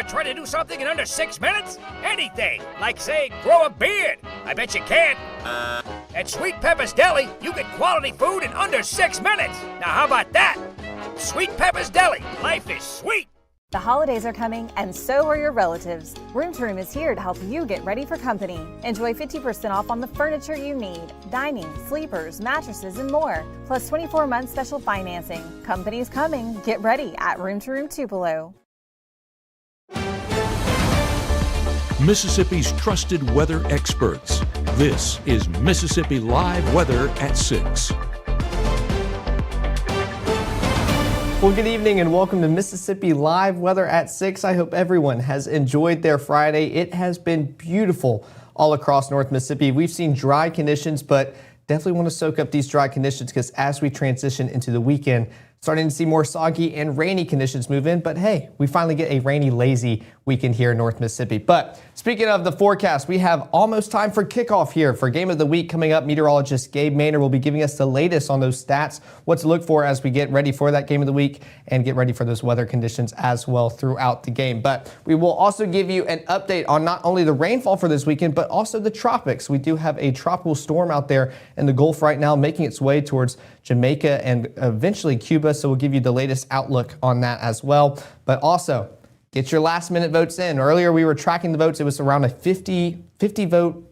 ever try to do something in under 6 minutes? Anything, like say, grow a beard. I bet you can. At Sweet Pepper's Deli, you get quality food in under 6 minutes. Now how about that? Sweet Pepper's Deli, life is sweet. The holidays are coming, and so are your relatives. Room to Room is here to help you get ready for company. Enjoy 50% off on the furniture you need, dining, sleepers, mattresses, and more. Plus 24-month special financing. Company's coming. Get ready at Room to Room Tupelo. Mississippi's trusted weather experts. This is Mississippi Live Weather at 6. Well, good evening and welcome to Mississippi Live Weather at 6. I hope everyone has enjoyed their Friday. It has been beautiful all across North Mississippi. We've seen dry conditions, but definitely want to soak up these dry conditions because as we transition into the weekend, starting to see more soggy and rainy conditions move in. But hey, we finally get a rainy, lazy weekend here in North Mississippi. But speaking of the forecast, we have almost time for kickoff here for Game of the Week coming up. Meteorologist Gabe Maynor will be giving us the latest on those stats, what to look for as we get ready for that Game of the Week and get ready for those weather conditions as well throughout the game. But we will also give you an update on not only the rainfall for this weekend, but also the tropics. We do have a tropical storm out there in the Gulf right now, making its way towards Jamaica and eventually Cuba. So we'll give you the latest outlook on that as well. But also, get your last minute votes in. Earlier we were tracking the votes. It was around a 50 vote,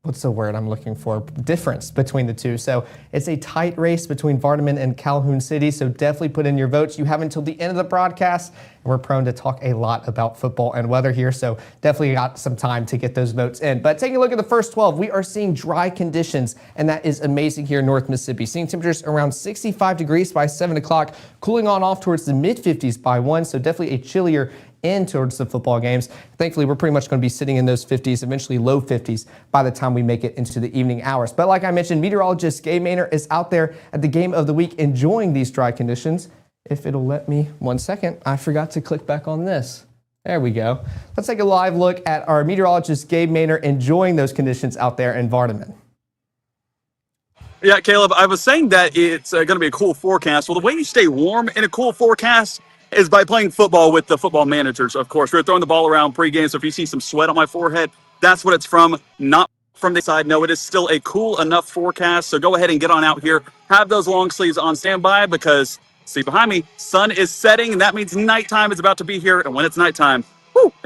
what's the word I'm looking for, difference between the two. So it's a tight race between Vardaman and Calhoun City. So definitely put in your votes. You have until the end of the broadcast. And we're prone to talk a lot about football and weather here. So definitely got some time to get those votes in. But taking a look at the first 12, we are seeing dry conditions. And that is amazing here in North Mississippi. Seeing temperatures around 65 degrees by 7 o'clock, cooling on off towards the mid 50s by 1. So definitely a chillier in towards the football games. Thankfully, we're pretty much going to be sitting in those 50s, eventually low 50s by the time we make it into the evening hours. But like I mentioned, meteorologist Gabe Maynor is out there at the Game of the Week enjoying these dry conditions. If it'll let me, 1 second, I forgot to click back on this. There we go. Let's take a live look at our meteorologist Gabe Maynor enjoying those conditions out there in Vardaman. Yeah, Caleb, I was saying that it's going to be a cool forecast. Well, the way you stay warm in a cool forecast is by playing football with the football managers, of course. We're throwing the ball around pregame, so if you see some sweat on my forehead, that's what it's from, not from the side. No, it is still a cool enough forecast, so go ahead and get on out here. Have those long sleeves on standby because, see behind me, sun is setting, and that means nighttime is about to be here. And when it's nighttime,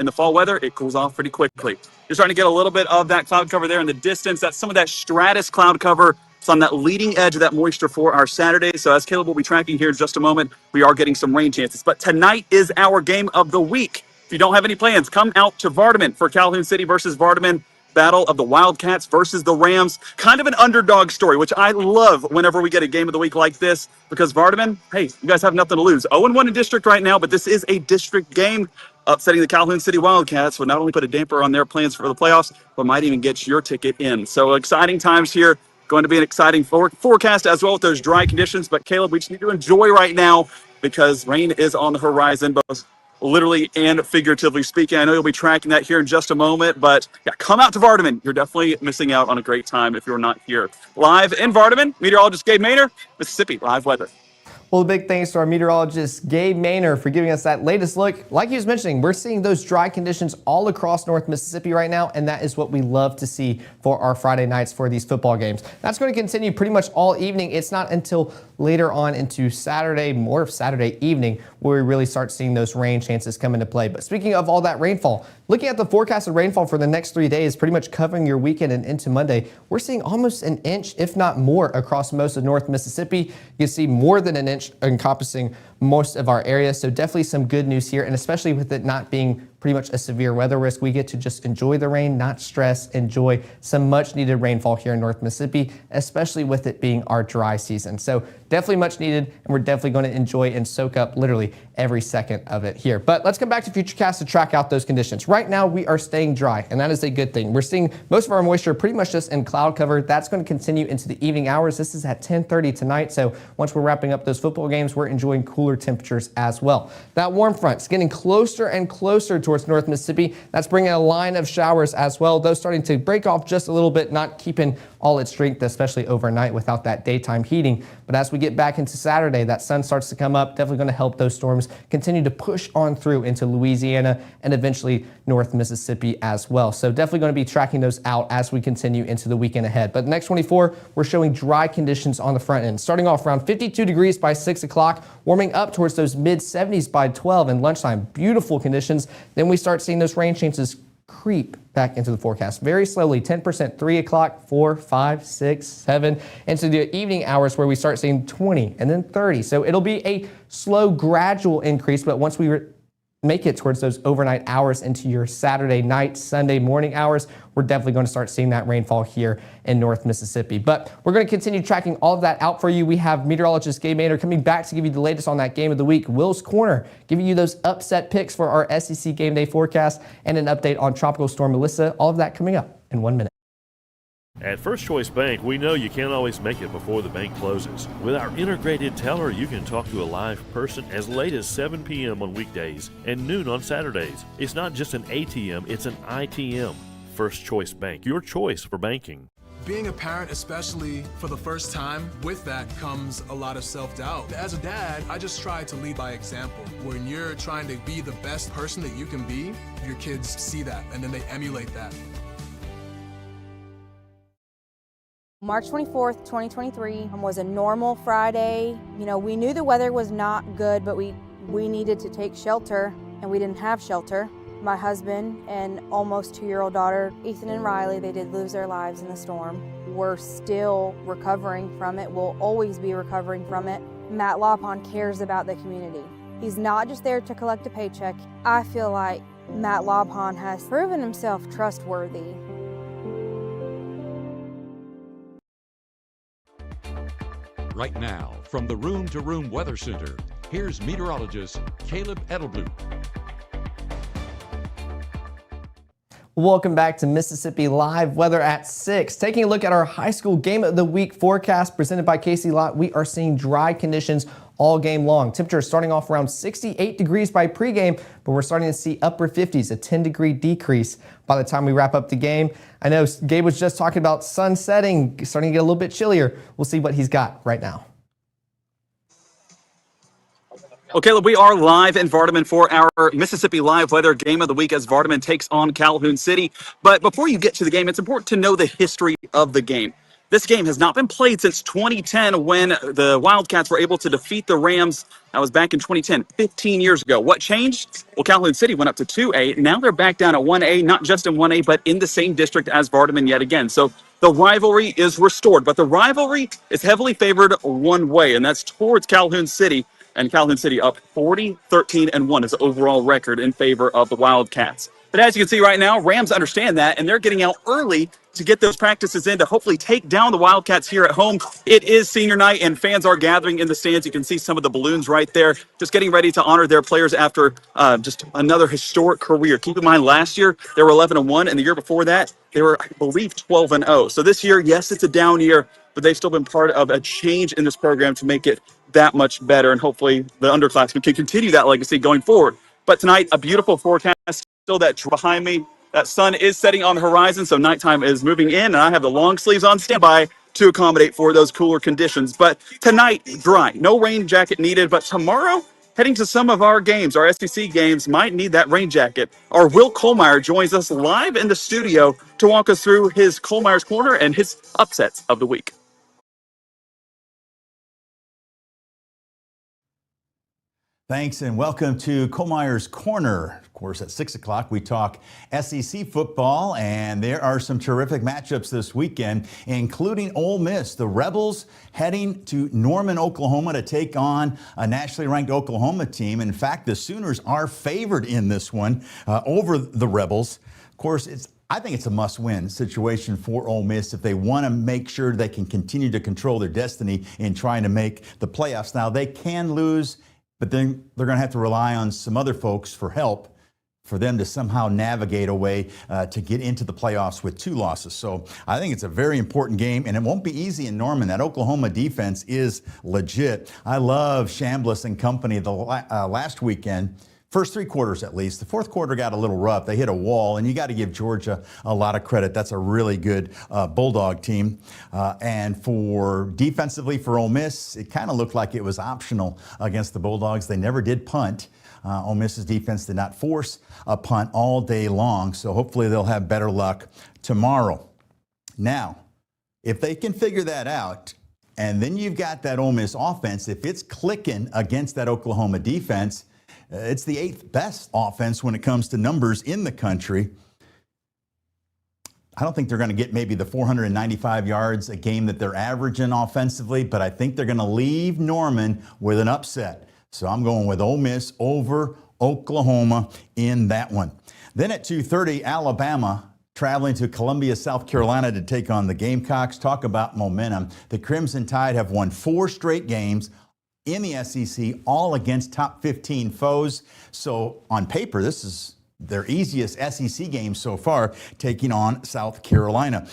in the fall weather, it cools off pretty quickly. You're starting to get a little bit of that cloud cover there in the distance. That's some of that stratus cloud cover. It's on that leading edge of that moisture for our Saturday. So as Caleb will be tracking here in just a moment, we are getting some rain chances. But tonight is our game of the week. If you don't have any plans, come out to Vardaman for Calhoun City versus Vardaman. Battle of the Wildcats versus the Rams. Kind of an underdog story, which I love whenever we get a game of the week like this, because Vardaman, hey, you guys have nothing to lose. 0-1 in district right now, but this is a district game. Upsetting the Calhoun City Wildcats would not only put a damper on their plans for the playoffs, but might even get your ticket in. So exciting times here. Going to be an exciting forecast as well with those dry conditions. But Caleb, we just need to enjoy right now because rain is on the horizon, both literally and figuratively speaking. I know you'll be tracking that here in just a moment, but yeah, come out to Vardaman. You're definitely missing out on a great time if you're not here. Live in Vardaman, meteorologist Gabe Maynor, Mississippi Live Weather. Well, a big thanks to our meteorologist Gabe Maynor for giving us that latest look. Like he was mentioning, we're seeing those dry conditions all across North Mississippi right now, and that is what we love to see for our Friday nights for these football games. That's going to continue pretty much all evening. It's not until later on into Saturday, more of Saturday evening, where we really start seeing those rain chances come into play. But speaking of all that rainfall, looking at the forecasted rainfall for the next 3 days, pretty much covering your weekend and into Monday, we're seeing almost an inch, if not more, across most of North Mississippi. You can see more than an inch encompassing most of our area. So definitely some good news here, and especially with it not being pretty much a severe weather risk, we get to just enjoy the rain, not stress, enjoy some much needed rainfall here in North Mississippi, especially with it being our dry season. So definitely much needed, and we're definitely going to enjoy and soak up literally every second of it here. But let's come back to Futurecast to track out those conditions. Right now we are staying dry, and that is a good thing. We're seeing most of our moisture pretty much just in cloud cover. That's going to continue into the evening hours. This is at 10:30 tonight, so once we're wrapping up those football games, we're enjoying cooler temperatures as well. That warm front's getting closer and closer towards North Mississippi. That's bringing a line of showers as well. Those starting to break off just a little bit, not keeping all its strength, especially overnight without that daytime heating. But as we get back into Saturday, that sun starts to come up, definitely going to help those storms storms continue to push on through into Louisiana and eventually North Mississippi as well. So definitely going to be tracking those out as we continue into the weekend ahead. But the next 24, we're showing dry conditions on the front end. Starting off around 52 degrees by 6 o'clock, warming up towards those mid-70s by 12 and lunchtime. Beautiful conditions. Then we start seeing those rain chances creep back into the forecast very slowly. 10% 3 o'clock, 4, 5, 6, 7, into the evening hours where we start seeing 20 and then 30. So it'll be a slow, gradual increase, but once we make it towards those overnight hours into your Saturday night, Sunday morning hours, we're definitely going to start seeing that rainfall here in North Mississippi. But we're going to continue tracking all of that out for you. We have meteorologist Gabe Maynard coming back to give you the latest on that game of the week. Will's Corner, giving you those upset picks for our SEC game day forecast and an update on Tropical Storm Melissa. All of that coming up in 1 minute. At First Choice Bank, we know you can't always make it before the bank closes. With our integrated teller, you can talk to a live person as late as 7 p.m. on weekdays and noon on Saturdays. It's not just an ATM, it's an ITM. First Choice Bank, your choice for banking. Being a parent, especially for the first time, with that comes a lot of self-doubt. As a dad, I just try to lead by example. When you're trying to be the best person that you can be, your kids see that and then they emulate that. March 24th, 2023 was a normal Friday. You know, we knew the weather was not good, but we needed to take shelter, and we didn't have shelter. My husband and almost 2-year-old daughter, Ethan and Riley, they did lose their lives in the storm. We're still recovering from it. We'll always be recovering from it. Matt Lawpon cares about the community. He's not just there to collect a paycheck. I feel like Matt Lawpon has proven himself trustworthy. Right now, from the Room to Room Weather Center, here's meteorologist Caleb Edelblut. Welcome back to Mississippi Live Weather at 6. Taking a look at our high school game of the week forecast presented by Casey Lott, we are seeing dry conditions all game long. Temperature starting off around 68 degrees by pregame, but we're starting to see upper 50s, a 10-degree decrease by the time we wrap up the game. I know Gabe was just talking about sun setting, starting to get a little bit chillier. We'll see what he's got right now. Well, Caleb, we are live in Vardaman for our Mississippi Live Weather Game of the Week as Vardaman takes on Calhoun City. But before you get to the game, it's important to know the history of the game. This game has not been played since 2010 when the Wildcats were able to defeat the Rams. That was back in 2010, 15 years ago. What changed? Well, Calhoun City went up to 2A. Now they're back down at 1A, not just in 1A, but in the same district as Vardaman yet again. So the rivalry is restored, but the rivalry is heavily favored one way, and that's towards Calhoun City. And Calhoun City up 40-13-1 is the overall record in favor of the Wildcats. But as you can see right now, Rams understand that, and they're getting out early to get those practices in to hopefully take down the Wildcats here at home. It is senior night, and fans are gathering in the stands. You can see some of the balloons right there, just getting ready to honor their players after just another historic career. Keep in mind, last year they were 11-1, and the year before that they were, I believe, 12-0. So this year, yes, it's a down year, but they've still been part of a change in this program to make it that much better, and hopefully the underclassmen can continue that legacy going forward. But tonight, a beautiful forecast. Still that behind me, that sun is setting on the horizon, so nighttime is moving in, and I have the long sleeves on standby to accommodate for those cooler conditions. But tonight, dry. No rain jacket needed, but tomorrow, heading to some of our games, our SEC games, might need that rain jacket. Our Will Kohlmeyer joins us live in the studio to walk us through his Kohlmeyer's Corner and his upsets of the week. Thanks and welcome to Kohlmeyer's Corner. Of course, at 6 o'clock we talk SEC football, and there are some terrific matchups this weekend, including Ole Miss. The Rebels heading to Norman, Oklahoma to take on a nationally ranked Oklahoma team. In fact, the Sooners are favored in this one over the Rebels. Of course, I think it's a must-win situation for Ole Miss if they want to make sure they can continue to control their destiny in trying to make the playoffs. Now, they can lose, but then they're going to have to rely on some other folks for help for them to somehow navigate a way to get into the playoffs with 2 losses. So I think it's a very important game, and it won't be easy in Norman. That Oklahoma defense is legit. I love Chambliss and company the last weekend. First 3 quarters, at least. The fourth quarter got a little rough. They hit a wall, and you got to give Georgia a lot of credit. That's a really good Bulldog team. And for defensively for Ole Miss, it kind of looked like it was optional against the Bulldogs. They never did punt. Ole Miss's defense did not force a punt all day long, so hopefully they'll have better luck tomorrow. Now, if they can figure that out, and then you've got that Ole Miss offense, if it's clicking against that Oklahoma defense, it's the 8th best offense when it comes to numbers in the country. I don't think they're going to get maybe the 495 yards a game that they're averaging offensively, but I think they're going to leave Norman with an upset. So I'm going with Ole Miss over Oklahoma in that one. Then at 2:30, Alabama traveling to Columbia, South Carolina to take on the Gamecocks. Talk about momentum. The Crimson Tide have won 4 straight games in the SEC, all against top 15 foes. So on paper, this is their easiest SEC game so far, taking on South Carolina.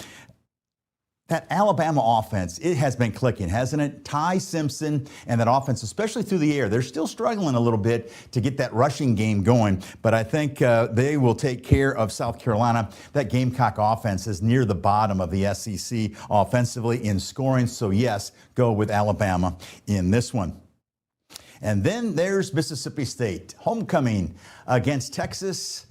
That Alabama offense, it has been clicking, hasn't it? Ty Simpson and that offense, especially through the air, they're still struggling a little bit to get that rushing game going, but I think they will take care of South Carolina. That Gamecock offense is near the bottom of the SEC offensively in scoring, so yes, go with Alabama in this one. And then there's Mississippi State, homecoming against Texas.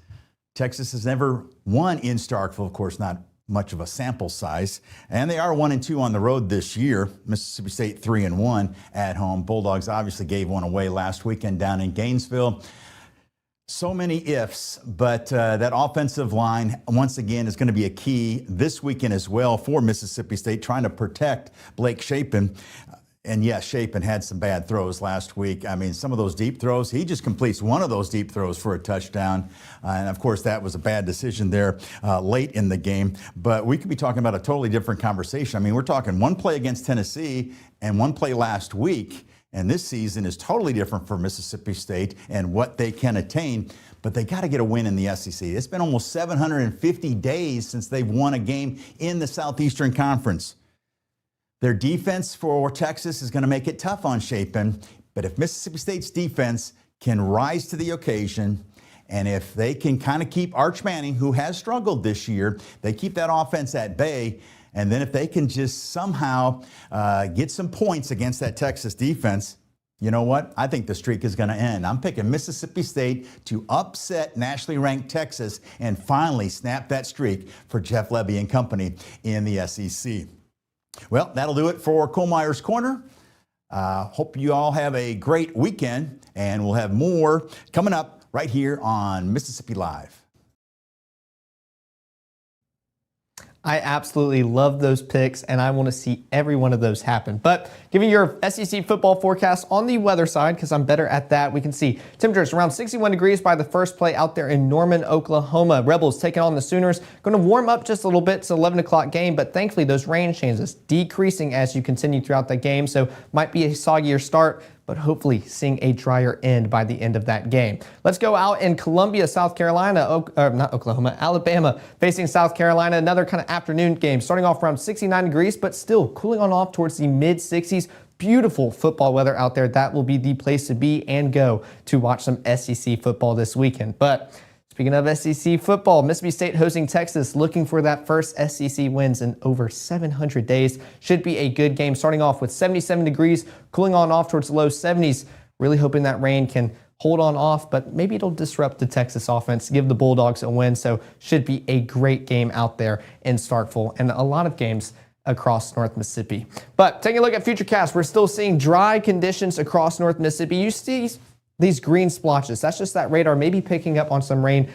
Texas has never won in Starkville, of course, not much of a sample size. And they are 1-2 on the road this year. Mississippi State 3-1 at home. Bulldogs obviously gave one away last weekend down in Gainesville. So many ifs, but that offensive line, once again, is going to be a key this weekend as well for Mississippi State, trying to protect Blake Shapen. And yes, Shapen had some bad throws last week. I mean, some of those deep throws, he just completes one of those deep throws for a touchdown. And of course, that was a bad decision there late in the game. But we could be talking about a totally different conversation. I mean, we're talking one play against Tennessee and one play last week. And this season is totally different for Mississippi State and what they can attain. But they got to get a win in the SEC. It's been almost 750 days since they've won a game in the Southeastern Conference. Their defense for Texas is going to make it tough on Shapen, but if Mississippi State's defense can rise to the occasion, and if they can kind of keep Arch Manning, who has struggled this year, they keep that offense at bay, and then if they can just somehow get some points against that Texas defense, you know what? I think the streak is going to end. I'm picking Mississippi State to upset nationally ranked Texas and finally snap that streak for Jeff Lebby and company in the SEC. Well, that'll do it for Kohlmeyer's Corner. Hope you all have a great weekend, and we'll have more coming up right here on Mississippi Live. I absolutely love those picks, and I want to see every one of those happen. But giving your SEC football forecast on the weather side, because I'm better at that, we can see temperatures around 61 degrees by the first play out there in Norman, Oklahoma. Rebels taking on the Sooners. Going to warm up just a little bit. It's an 11 o'clock game, but thankfully those rain chances decreasing as you continue throughout the game, so might be a soggier start, but hopefully seeing a drier end by the end of that game. Let's go out in Columbia, South Carolina, not Oklahoma, Alabama, facing South Carolina. Another kind of afternoon game, starting off around 69 degrees, but still cooling on off towards the mid-60s. Beautiful football weather out there. That will be the place to be and go to watch some SEC football this weekend. But speaking of SEC football, Mississippi State hosting Texas, looking for that first SEC wins in over 700 days. Should be a good game, starting off with 77 degrees, cooling on off towards the low 70s. Really hoping that rain can hold on off, but maybe it'll disrupt the Texas offense, give the Bulldogs a win. So should be a great game out there in Starkville, and a lot of games across North Mississippi. But taking a look at Futurecast, we're still seeing dry conditions across North Mississippi. You see these green splotches. That's just that radar maybe picking up on some rain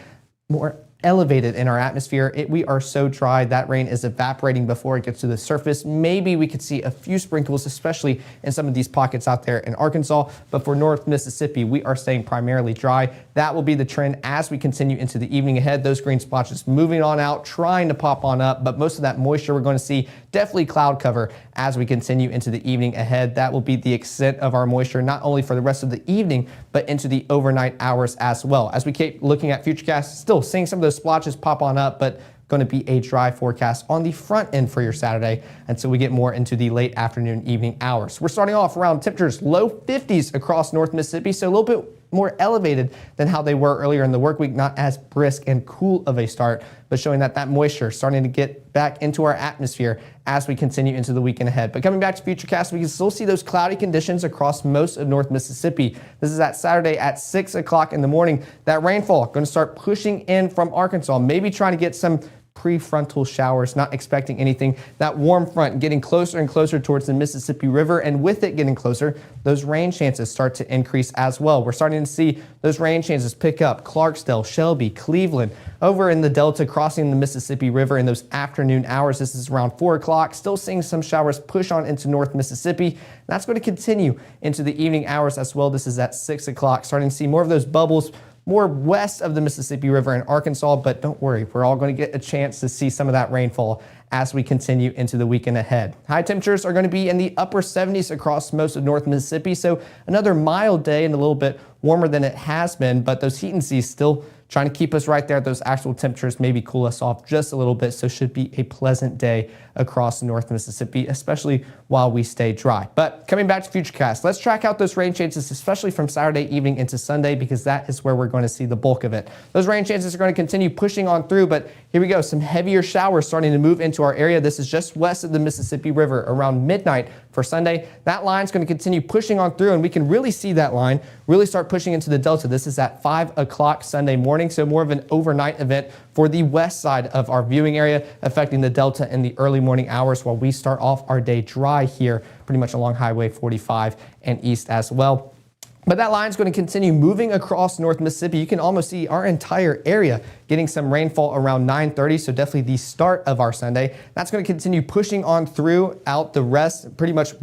more elevated in our atmosphere. We are so dry. That rain is evaporating before it gets to the surface. Maybe we could see a few sprinkles, especially in some of these pockets out there in Arkansas. But for North Mississippi, we are staying primarily dry. That will be the trend as we continue into the evening ahead. Those green splotches moving on out, trying to pop on up, but most of that moisture we're going to see definitely cloud cover as we continue into the evening ahead. That will be the extent of our moisture, not only for the rest of the evening, but into the overnight hours as well. As we keep looking at Futurecast, still seeing some of those splotches pop on up, but going to be a dry forecast on the front end for your Saturday until we get more into the late afternoon, evening hours. We're starting off around temperatures low 50s across North Mississippi, so a little bit more elevated than how they were earlier in the work week, not as brisk and cool of a start, but showing that moisture starting to get back into our atmosphere as we continue into the weekend ahead. But coming back to Futurecast, we can still see those cloudy conditions across most of North Mississippi. This is at Saturday at 6 o'clock in the morning. That rainfall going to start pushing in from Arkansas, maybe trying to get some prefrontal showers, not expecting anything. That warm front getting closer and closer towards the Mississippi River, and with it getting closer, those rain chances start to increase as well. We're starting to see those rain chances pick up. Clarksdale, Shelby, Cleveland, over in the Delta crossing the Mississippi River in those afternoon hours. This is around 4 o'clock. Still seeing some showers push on into North Mississippi. That's going to continue into the evening hours as well. This is at 6 o'clock. Starting to see more of those bubbles more west of the Mississippi River in Arkansas, but don't worry, we're all going to get a chance to see some of that rainfall as we continue into the weekend ahead. High temperatures are going to be in the upper 70s across most of North Mississippi, so another mild day and a little bit warmer than it has been, but those heat and seas still trying to keep us right there. Those actual temperatures maybe cool us off just a little bit, so should be a pleasant day across North Mississippi, especially while we stay dry. But coming back to Futurecast, let's track out those rain chances, especially from Saturday evening into Sunday, because that is where we're going to see the bulk of it. Those rain chances are going to continue pushing on through, but here we go. Some heavier showers starting to move into our area. This is just west of the Mississippi River around midnight for Sunday. That line's going to continue pushing on through, and we can really see that line really start pushing into the Delta. This is at 5 o'clock Sunday morning, so more of an overnight event for the west side of our viewing area, affecting the Delta in the early morning hours while we start off our day dry here, pretty much along Highway 45 and east as well. But that line's going to continue moving across North Mississippi. You can almost see our entire area getting some rainfall around 9:30, so definitely the start of our Sunday. That's going to continue pushing on throughout the rest, pretty much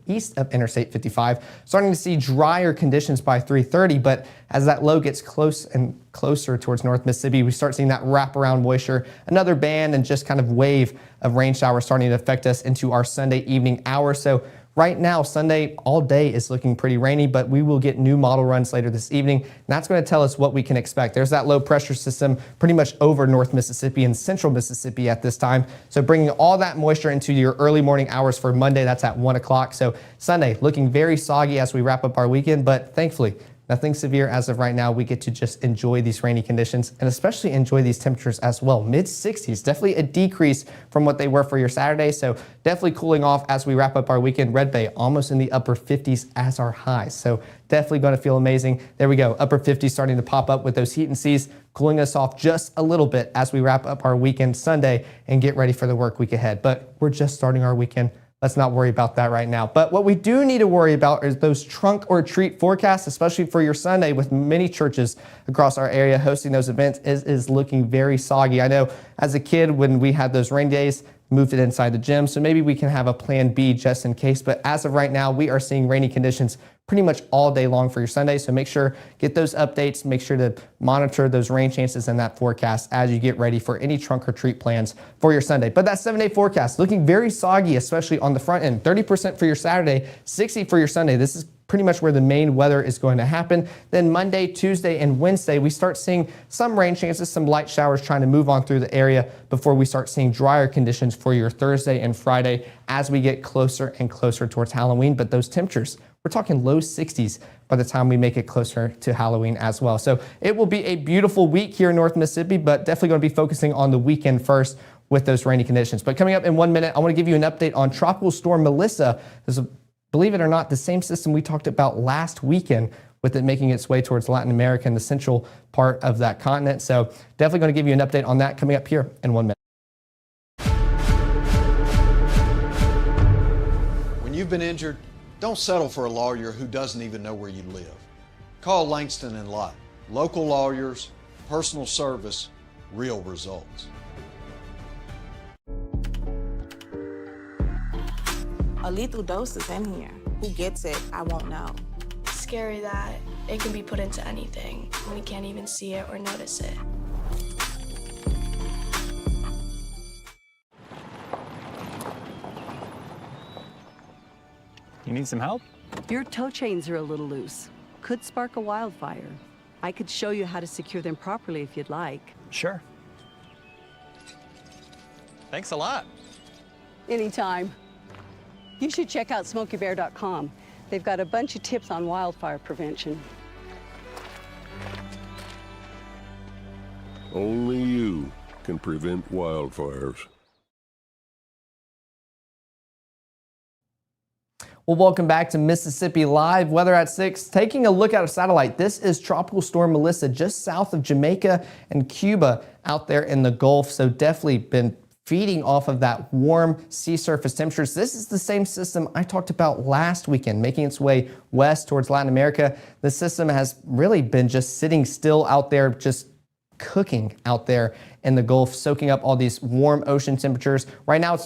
east of Interstate 55. Starting to see drier conditions by 3:30, but as that low gets close and closer towards North Mississippi, we start seeing that wraparound moisture, another band and just kind of wave of rain showers starting to affect us into our Sunday evening hours. So right now, Sunday all day is looking pretty rainy, but we will get new model runs later this evening, and that's going to tell us what we can expect. There's that low pressure system pretty much over North Mississippi and central Mississippi at this time, so bringing all that moisture into your early morning hours for Monday. That's at 1 o'clock. So Sunday looking very soggy as we wrap up our weekend, but thankfully nothing severe as of right now. We get to just enjoy these rainy conditions and especially enjoy these temperatures as well. Mid-60s, definitely a decrease from what they were for your Saturday. So definitely cooling off as we wrap up our weekend. Red Bay almost in the upper 50s as our highs. So definitely going to feel amazing. There we go. Upper 50s starting to pop up with those heat and seas, cooling us off just a little bit as we wrap up our weekend Sunday and get ready for the work week ahead. But we're just starting our weekend. Let's not worry about that right now. But what we do need to worry about is those trunk or treat forecasts, especially for your Sunday, with many churches across our area hosting those events is looking very soggy. I know as a kid when we had those rain days, moved it inside the gym, so maybe we can have a plan B just in case. But as of right now, we are seeing rainy conditions pretty much all day long for your Sunday. So make sure, get those updates, make sure to monitor those rain chances in that forecast as you get ready for any trunk or treat plans for your Sunday. But that 7-day forecast looking very soggy, especially on the front end. 30% for your Saturday, 60% for your Sunday. This is pretty much where the main weather is going to happen. Then Monday, Tuesday, and Wednesday, we start seeing some rain chances, some light showers trying to move on through the area before we start seeing drier conditions for your Thursday and Friday as we get closer and closer towards Halloween. But those temperatures, we're talking low 60s by the time we make it closer to Halloween as well. So it will be a beautiful week here in North Mississippi, but definitely going to be focusing on the weekend first with those rainy conditions. But coming up in 1 minute, I want to give you an update on Tropical Storm Melissa. Believe it or not, the same system we talked about last weekend, with it making its way towards Latin America and the central part of that continent. So definitely going to give you an update on that coming up here in 1 minute. When you've been injured, don't settle for a lawyer who doesn't even know where you live. Call Langston and Lott. Local lawyers, personal service, real results. A lethal dose is in here. Who gets it, I won't know. It's scary that it can be put into anything when we can't even see it or notice it. You need some help? Your tow chains are a little loose. Could spark a wildfire. I could show you how to secure them properly if you'd like. Sure. Thanks a lot. Anytime. You should check out SmokeyBear.com. They've got a bunch of tips on wildfire prevention. Only you can prevent wildfires. Well, welcome back to Mississippi Live Weather at 6. Taking a look at a satellite, this is Tropical Storm Melissa just south of Jamaica and Cuba out there in the Gulf. So definitely been feeding off of that warm sea surface temperatures. This is the same system I talked about last weekend, making its way west towards Latin America. The system has really been just sitting still out there, just cooking out there in the Gulf, soaking up all these warm ocean temperatures. Right now,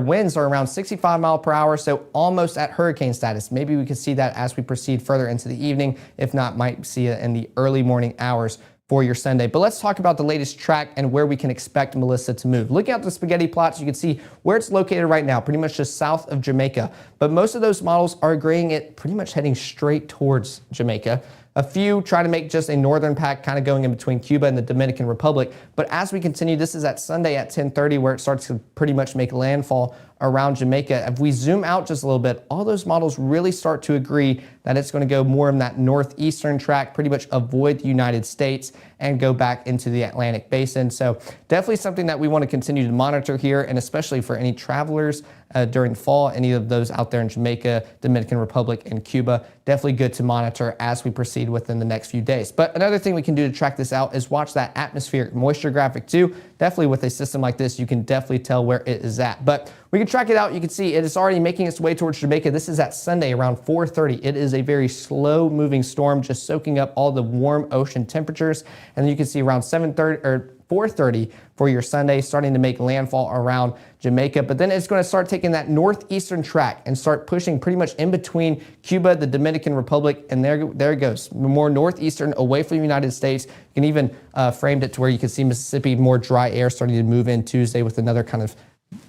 winds are around 65 miles per hour, so almost at hurricane status. Maybe we could see that as we proceed further into the evening. If not, might see it in the early morning hours for your Sunday. But let's talk about the latest track and where we can expect Melissa to move. Looking at the spaghetti plots, you can see where it's located right now, pretty much just south of Jamaica. But most of those models are agreeing it pretty much heading straight towards Jamaica. A few try to make just a northern pack kind of going in between Cuba and the Dominican Republic. But as we continue, this is at Sunday at 10:30 where it starts to pretty much make landfall around Jamaica. If we zoom out just a little bit, all those models really start to agree that it's going to go more in that northeastern track, pretty much avoid the United States and go back into the Atlantic basin. So definitely something that we want to continue to monitor here, and especially for any travelers during fall, any of those out there in Jamaica, Dominican Republic, and Cuba. Definitely good to monitor as we proceed within the next few days. But another thing we can do to track this out is watch that atmospheric moisture graphic too. Definitely with a system like this, you can definitely tell where it is at. But we can track it out. You can see it is already making its way towards Jamaica. This is at Sunday around 4:30. It is a very slow moving storm, just soaking up all the warm ocean temperatures. And then you can see around 7:30 or 4:30 for your Sunday, starting to make landfall around Jamaica. But then it's going to start taking that northeastern track and start pushing pretty much in between Cuba, the Dominican Republic, and there it goes. More northeastern, away from the United States. You can even framed it to where you can see Mississippi, more dry air starting to move in Tuesday with another kind of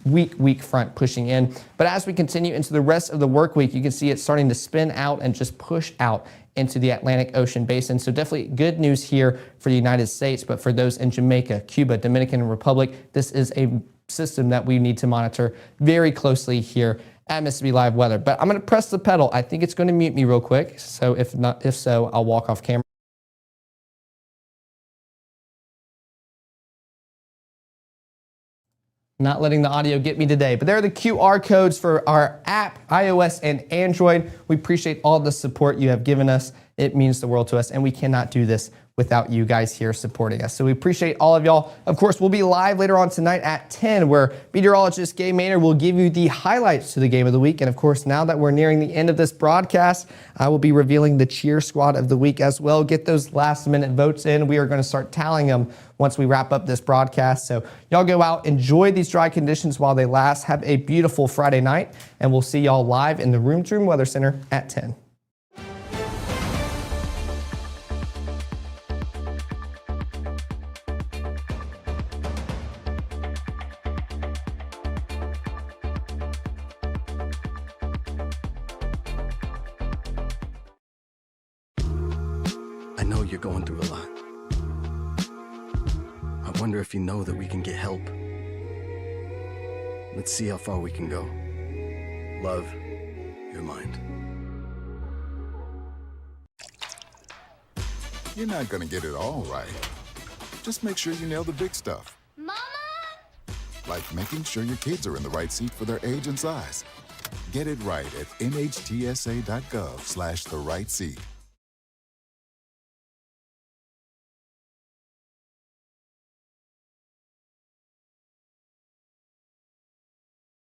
weak front pushing in. But as we continue into the rest of the work week, you can see it starting to spin out and just push out into the Atlantic Ocean basin. So definitely good news here for the United States, but for those in Jamaica, Cuba, Dominican Republic, this is a system that we need to monitor very closely here at Mississippi Live Weather. But I'm going to press the pedal. I think it's going to mute me real quick. So if so, I'll walk off camera. Not letting the audio get me today, but there are the QR codes for our app, iOS and Android. We appreciate all the support you have given us. It means the world to us, and we cannot do this without you guys here supporting us. So we appreciate all of y'all. Of course, we'll be live later on tonight at 10, where meteorologist Gabe Maynard will give you the highlights to the game of the week. And of course, now that we're nearing the end of this broadcast, I will be revealing the cheer squad of the week as well. Get those last minute votes in. We are going to start tallying them once we wrap up this broadcast. So y'all go out, enjoy these dry conditions while they last. Have a beautiful Friday night, and we'll see y'all live in the Room to Room Weather Center at 10. I know you're going through a lot. I wonder if you know that we can get help. Let's see how far we can go. Love, your mind. You're not gonna get it all right. Just make sure you nail the big stuff. Mama! Like making sure your kids are in the right seat for their age and size. Get it right at nhtsa.gov/therightseat.